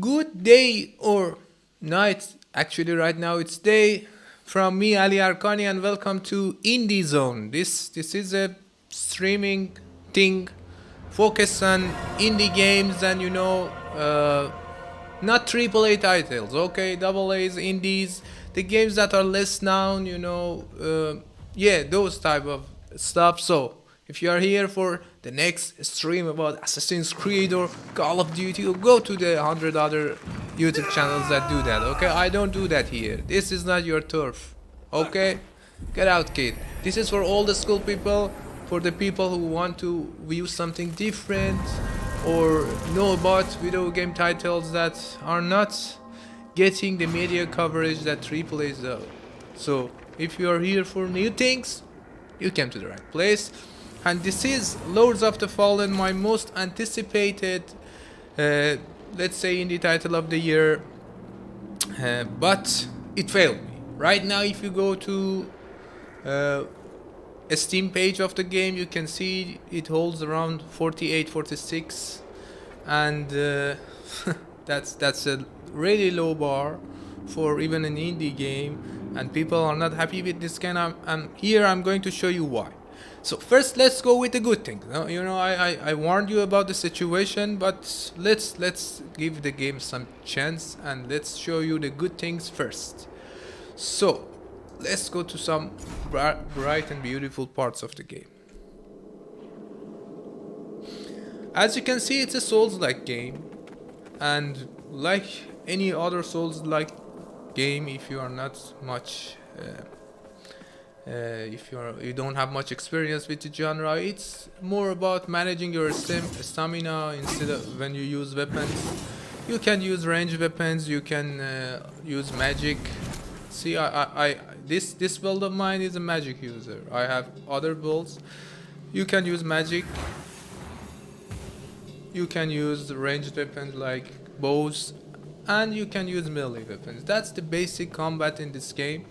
Good day or night. Actually, right now it's day. From me, Ali Arkani, and welcome to IndieZone. This is a streaming thing focused on indie games and not triple A titles. Okay, double A's, indies, the games that are less known. Yeah, those type of stuff. So if you are here for the next stream about Assassin's Creed or Call of Duty, or go to the 100 other YouTube channels that do that. Okay, I don't do that here. This is not your turf. Okay, get out, kid. This is for all the school people, for the people who want to view something different or know about video game titles that are not getting the media coverage that AAA does. So if you are here for new things, you came to the right place. And this is Lords of the Fallen, my most anticipated, let's say, indie title of the year. But it failed me. Right now, if you go to a Steam page of the game, you can see it holds around 48, 46. And that's a really low bar for even an indie game. And people are not happy with this game. I'm going to show you why. So first, let's go with the good things. I warned you about the situation, but let's give the game some chance and let's show you the good things first. So let's go to some bright and beautiful parts of the game. As you can see, it's a Souls-like game, and like any other Souls-like game, if you are not much if you don't have much experience with the genre, it's more about managing your stamina. Instead of when you use weapons, you can use ranged weapons, you can use magic. See, this build of mine is a magic user. I have other builds. You can use magic, you can use ranged weapons like bows, and you can use melee weapons. That's the basic combat in this game.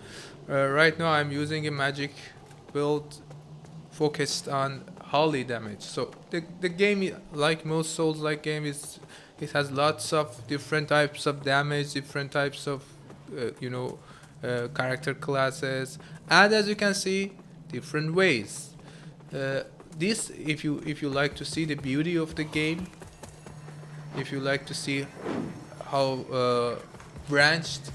Right now I'm using a magic build focused on holy damage. So the game, like most Souls-like game, it has lots of different types of damage, different types of character classes, and as you can see, different ways. This, if you like to see the beauty of the game, if you like to see how branched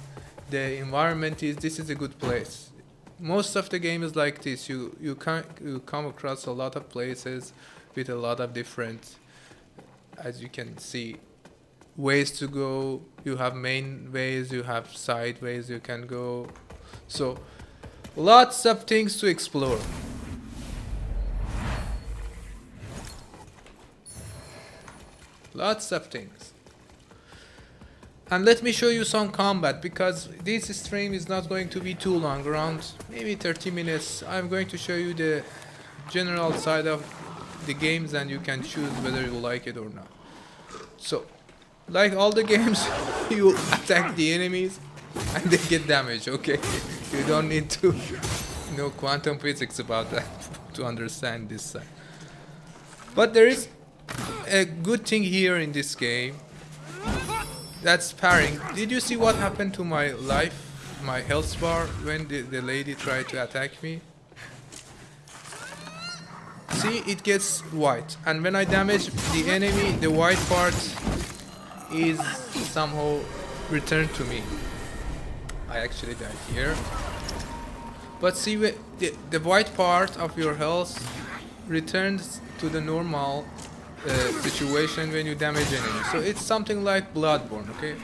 the environment is, this is a good place. Most of the game is like this. You come across a lot of places with a lot of different, as you can see, ways to go. You have main ways, you have side ways you can go. So lots of things to explore. Lots of things. And let me show you some combat, because this stream is not going to be too long, around maybe 30 minutes. I'm going to show you the general side of the games and you can choose whether you like it or not. So, like all the games, you attack the enemies and they get damage, okay? You don't need to know quantum physics about that to understand this side. But there is a good thing here in this game. That's parrying. Did you see what happened to my life, my health bar, when the lady tried to attack me? See, it gets white. And when I damage the enemy, the white part is somehow returned to me. I actually died here. But see, the white part of your health returns to the normal situation when you damage enemies. So it's something like Bloodborne, okay?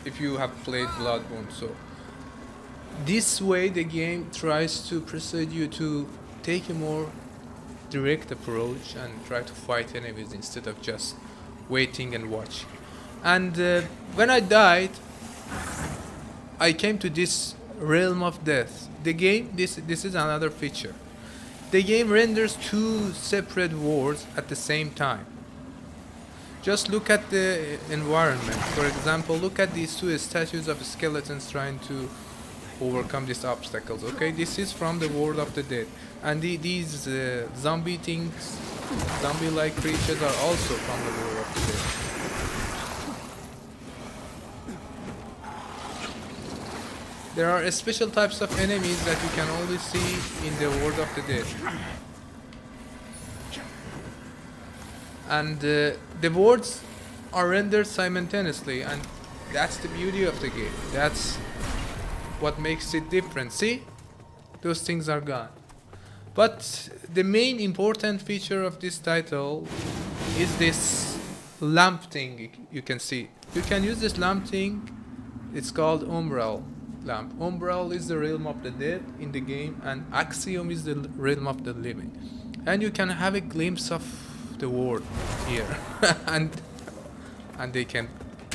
If you have played Bloodborne. So this way the game tries to persuade you to take a more direct approach and try to fight enemies instead of just waiting and watching. And when I died, I came to this realm of death. The game, this is another feature. The game renders two separate worlds at the same time. Just look at the environment. For example, look at these two statues of skeletons trying to overcome these obstacles. Okay, this is from the world of the dead, and these zombie things, zombie-like creatures, are also from the world of the dead. there are special types of enemies that you can only see in the World of the Dead. And the words are rendered simultaneously, and that's the beauty of the game. That's what makes it different. See? Those things are gone. But the main important feature of this title is this lamp thing you can see. You can use this lamp thing. It's called umbral lamp. Umbral is the realm of the dead in the game, and Axiom is the realm of the living. And you can have a glimpse of the world here. and they can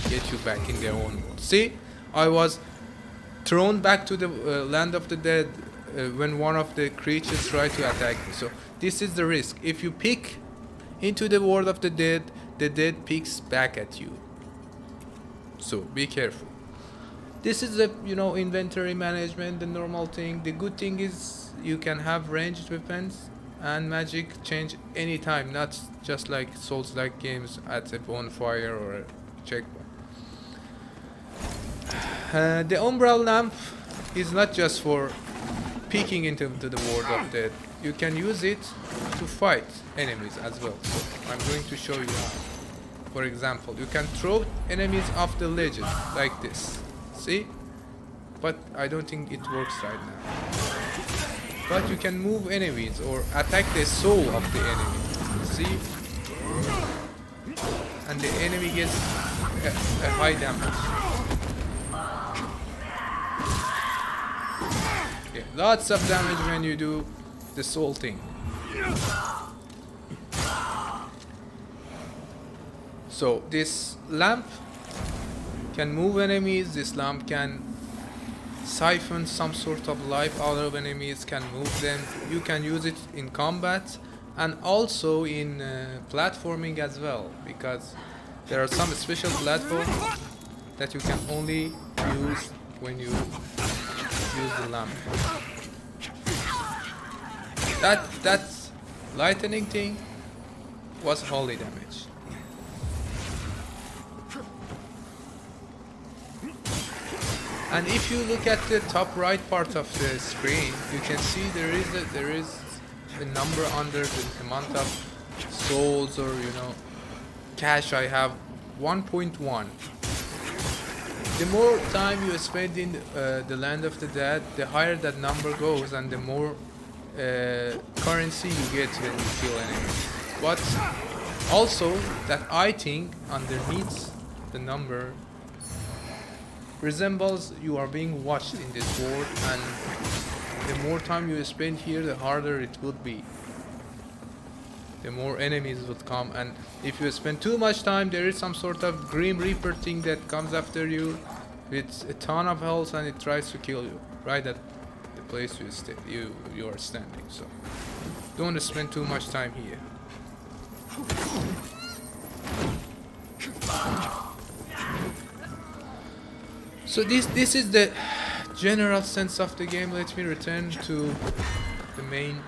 get you back in their own world. See? I was thrown back to the land of the dead when one of the creatures tried to attack me. So this is the risk. If you pick into the world of the dead picks back at you. So be careful. This is the inventory management, the normal thing. The good thing is you can have ranged weapons and magic change anytime, not just like Souls-like games at a bonfire or a checkpoint. The umbral lamp is not just for peeking into the world of dead. You can use it to fight enemies as well. So I'm going to show you how. For example, you can throw enemies off the ledges like this. See? But I don't think it works right now. But you can move enemies or attack the soul of the enemy. See? And the enemy gets a high damage. Yeah, lots of damage when you do the soul thing. So this lamp can move enemies. This lamp can siphon some sort of life out of enemies, can move them. You can use it in combat and also in platforming as well, because there are some special platforms that you can only use when you use the lamp. That lightning thing was holy damage. And if you look at the top right part of the screen, you can see there is a number under the amount of souls or cash I have. 1.1. The more time you spend in the land of the dead, the higher that number goes, and the more currency you get when you kill enemies. But also that I think underneath the number resembles you are being watched in this world, and the more time you spend here, the harder it would be. The more enemies would come, and if you spend too much time, there is some sort of Grim Reaper thing that comes after you with a ton of health, and it tries to kill you right at the place you are standing. So don't spend too much time here. So this is the general sense of the game. Let me return to the main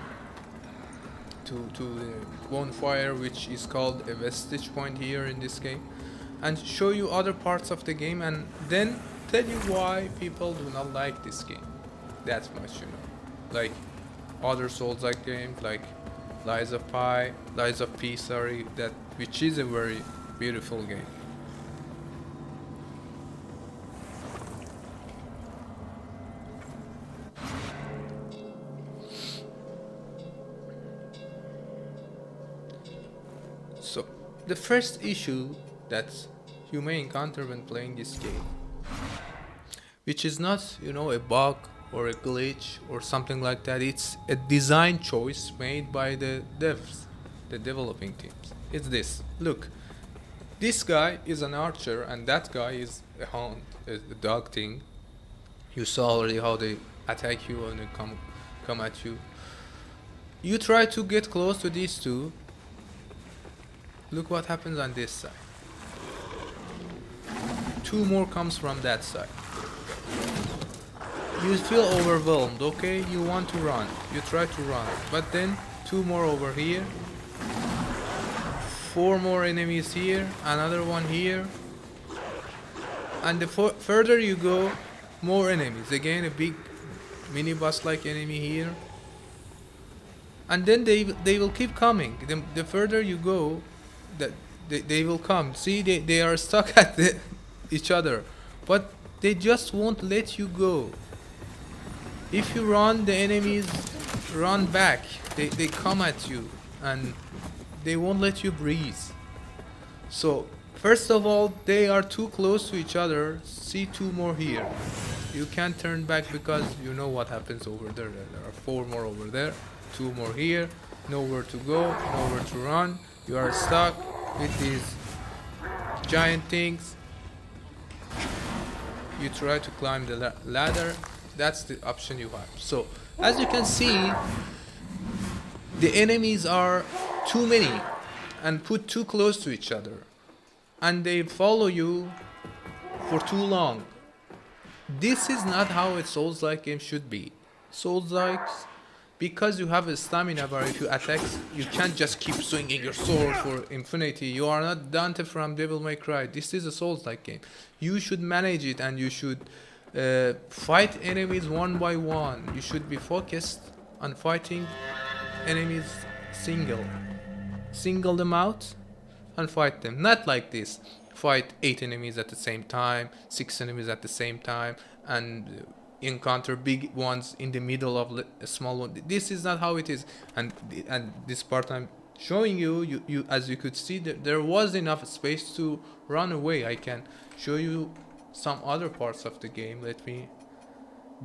to the bonfire, which is called a vestige point here in this game, and show you other parts of the game, and then tell you why people do not like this game that much, like other Souls-like games like Lies of P, which is a very beautiful game. So, the first issue that you may encounter when playing this game, which is not, a bug or a glitch or something like that, it's a design choice made by the devs, the developing teams. It's this. Look, this guy is an archer and that guy is a hound, a dog thing. You saw already how they attack you and they come at you. You try to get close to these two. Look what happens on this side. Two more comes from that side. You feel overwhelmed, okay? You want to run. You try to run. But then two more over here. Four more enemies here. Another one here. And the further you go, More enemies. Again, a big mini boss like enemy here. And then they will keep coming. The further you go, that they will come. See, they are stuck at each other, but they just won't let you go. If you run, the enemies run back. They come at you, and they won't let you breathe. So first of all, they are too close to each other. See two more here. You can't turn back because you know what happens over there. There are four more over there, two more here. Nowhere to go, nowhere to run. You are stuck with these giant things. You try to climb the ladder. That's the option you have. So as you can see, the enemies are too many and put too close to each other, and they follow you for too long. This is not how a Souls-like game should be. Souls-likes, because you have a stamina bar, if you attack, you can't just keep swinging your sword for infinity. You are not Dante from Devil May Cry. This is a Souls-like game. You should manage it, and you should fight enemies one by one. You should be focused on fighting enemies single them out and fight them. Not like this, fight 8 enemies at the same time, 6 enemies at the same time, and encounter big ones in the middle of a small one. This is not how it is. And this part I'm showing you as you could see, there was enough space to run away. I can show you some other parts of the game. Let me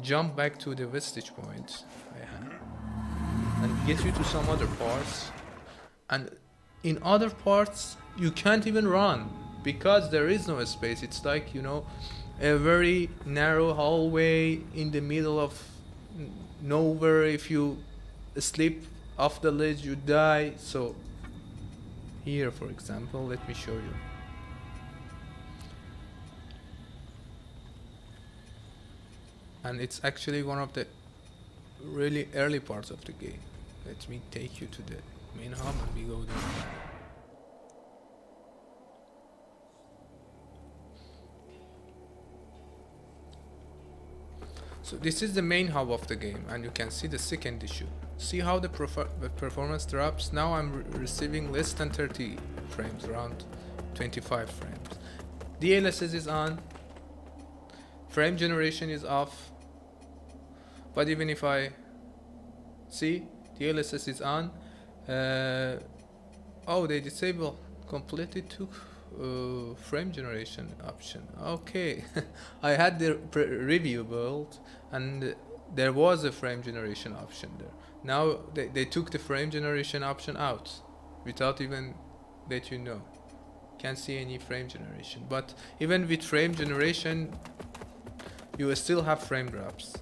jump back to the vestige point I have and get you to some other parts. And in other parts you can't even run because there is no space. It's like, you know, a very narrow hallway in the middle of nowhere. If you slip off the ledge, you die. So here, for example, let me show you. And it's actually one of the really early parts of the game. Let me take you to the main hub and we go there. So this is the main hub of the game, and you can see the second issue. See how the performance drops? Now I'm receiving less than 30 frames, around 25 frames. DLSS is on, frame generation is off, but even if I see DLSS is on, oh, they disable completely took frame generation option. Okay. I had the review build and there was a frame generation option there. Now they took the frame generation option out without even let you know. Can't see any frame generation, but even with frame generation you will still have frame drops.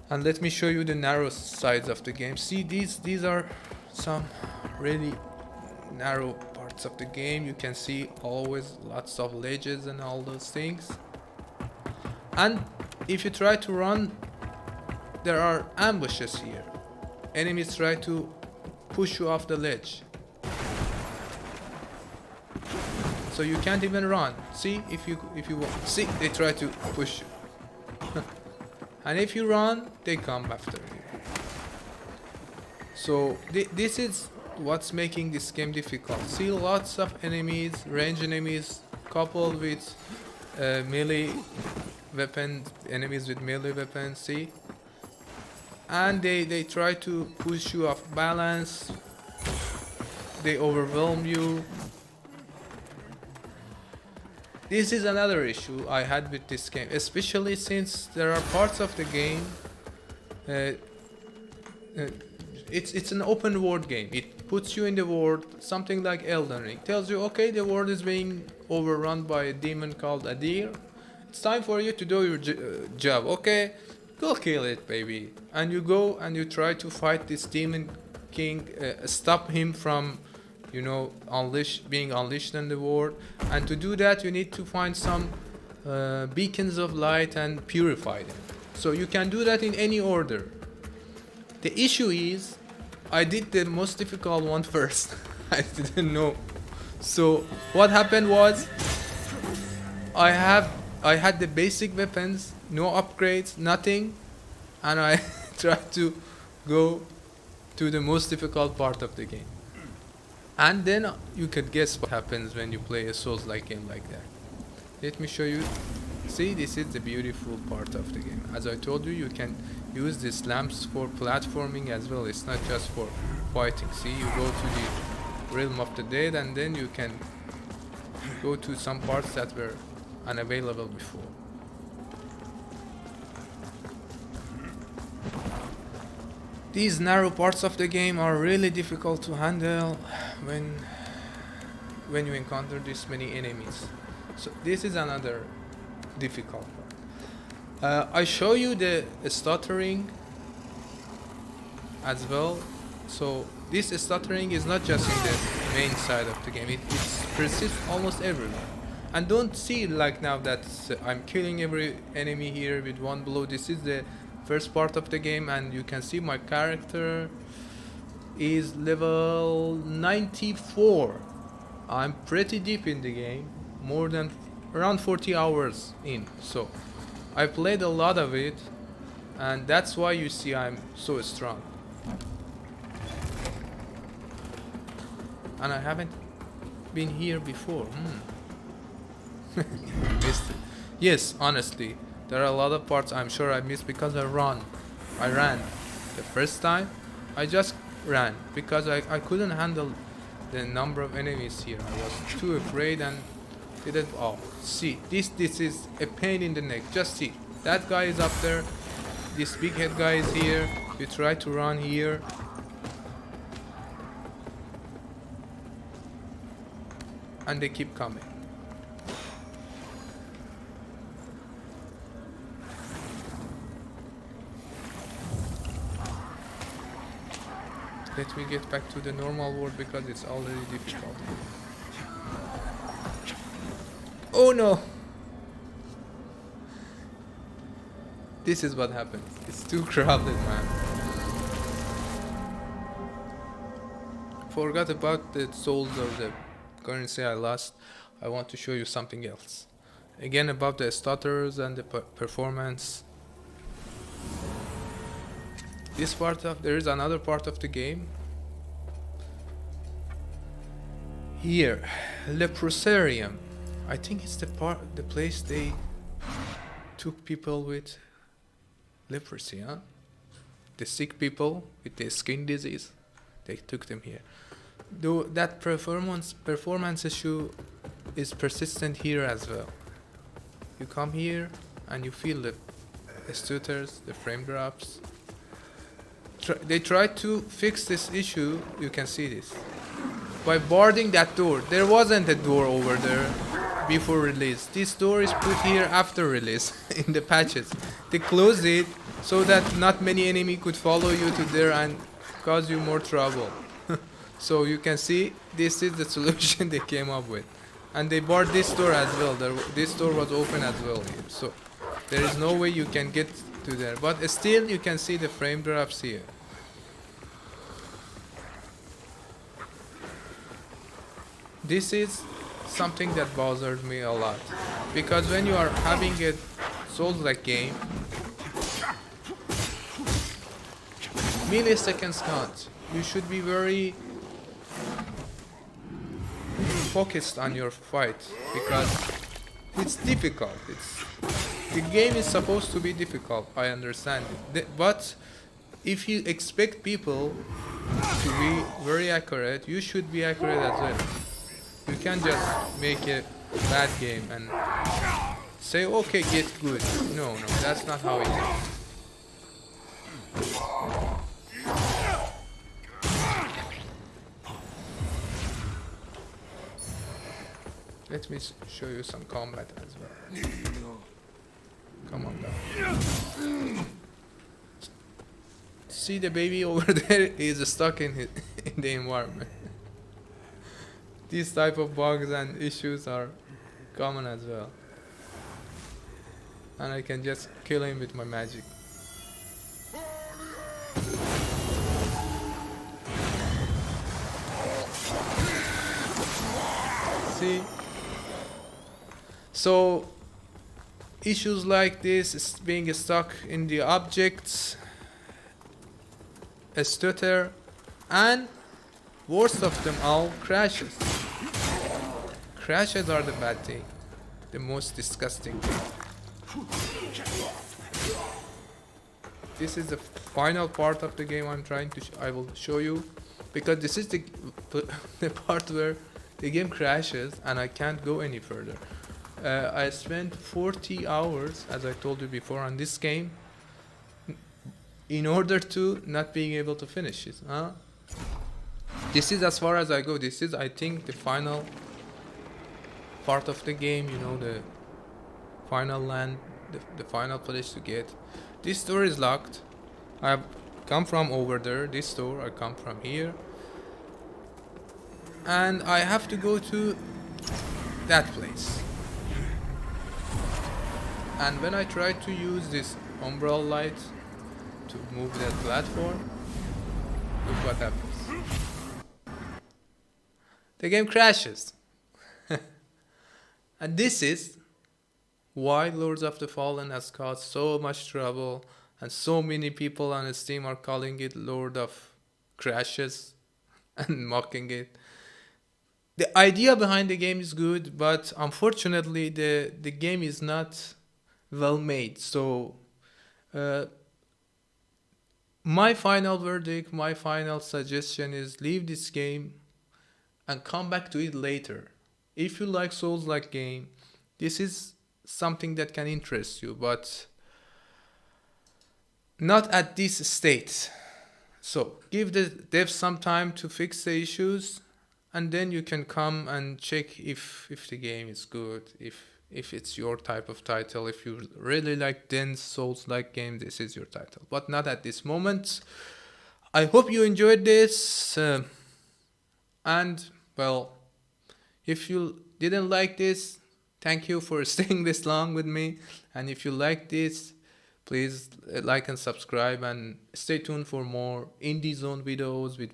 And let me show you the narrow sides of the game. See, these are some really narrow parts of the game. You can see always lots of ledges and all those things. And if you try to run, there are ambushes here. Enemies try to push you off the ledge, so you can't even run. See, if you want, see, they try to push you. And if you run, they come after you. So this is what's making this game difficult. See, lots of enemies, range enemies, coupled with melee weapons, enemies with melee weapons. See, and they try to push you off balance. They overwhelm you. This is another issue I had with this game, especially since there are parts of the game. It's an open world game. It puts you in the world, something like Elden Ring. Tells you, okay, the world is being overrun by a demon called Adir. It's time for you to do your job. Okay, go kill it, baby. And you go and you try to fight this demon king, stop him from, you know, being unleashed in the world. And to do that, you need to find some beacons of light and purify them. So you can do that in any order. The issue is, I did the most difficult one first. I didn't know. So what happened was, I had the basic weapons no upgrades, nothing, and I try to go to the most difficult part of the game. And then you could guess what happens when you play a Souls-like game like that. Let me show you. See, this is the beautiful part of the game. As I told you, you can use these lamps for platforming as well. It's not just for fighting. See, you go to the realm of the dead, and then you can go to some parts that were unavailable before. These narrow parts of the game are really difficult to handle when you encounter this many enemies. So this is another difficult part. I show you the stuttering as well. So this stuttering is not just in the main side of the game. It persists almost everywhere. And don't see like now that I'm killing every enemy here with one blow. This is the first part of the game, and you can see my character is level 94. I'm pretty deep in the game, more than around 40 hours in. So I played a lot of it, and that's why you see I'm so strong. And I haven't been here before. Missed it. Yes, honestly, there are a lot of parts I'm sure I missed because I ran. The first time I just ran because I couldn't handle the number of enemies here. I was too afraid and didn't. Oh, see, this is a pain in the neck. Just see, that guy is up there, this big head guy is here. You try to run here, and they keep coming. Let me get back to the normal world because it's already difficult. Oh no! This is what happened. It's too crowded, man. Forgot about the souls or the currency I lost. I want to show you something else. Again, about the stutters and the performance. There is another part of the game. Here, Leprosarium. I think it's the place they took people with leprosy, huh? The sick people with the skin disease. They took them here. Though that performance issue is persistent here as well. You come here and you feel the stutters, the frame drops. They tried to fix this issue, you can see this, by boarding that door. There wasn't a door over there before release. This door is put here after release in the patches. They closed it so that not many enemy could follow you to there and cause you more trouble. So you can see this is the solution they came up with. And they barred this door as well. This door was open as well here. So there is no way you can get to there. But still you can see the frame drops here. This is something that bothered me a lot. Because when you are having a Souls-like game, milliseconds count. You should be very focused on your fight because it's difficult. The game is supposed to be difficult, I understand it. But if you expect people to be very accurate, you should be accurate as well. You can't just make a bad game and say, okay, get good. No, that's not how it is. Let me show you some combat as well. Come on down. See the baby over there is stuck in the environment. These type of bugs and issues are common as well. And I can just kill him with my magic. See? So issues like this, being stuck in the objects, a stutter, and worst of them all, crashes. Crashes are the bad thing, the most disgusting thing. This is the final part of the game I'm trying to I will show you, because this is the the part where the game crashes and I can't go any further. I spent 40 hours, as I told you before, on this game in order to not being able to finish it. This is as far as I go. This is, I think, the final part of the game, you know, the final land, the final place to get. This door is locked. I've come from over there. This door, I come from here. And I have to go to that place. And when I try to use this umbrella light to move that platform, look what happens. The game crashes. And this is why Lords of the Fallen has caused so much trouble, and so many people on Steam are calling it Lord of Crashes and mocking it. The idea behind the game is good, but unfortunately the game is not well made. So my final verdict, my final suggestion is leave this game and come back to it later. If you like Souls-like game, this is something that can interest you, but not at this state. So give the devs some time to fix the issues, and then you can come and check if the game is good, if it's your type of title. If you really like dense Souls-like game, this is your title, but not at this moment. I hope you enjoyed this, and well, if you didn't like this, thank you for staying this long with me. And if you like this, please like and subscribe, and stay tuned for more IndieZone videos with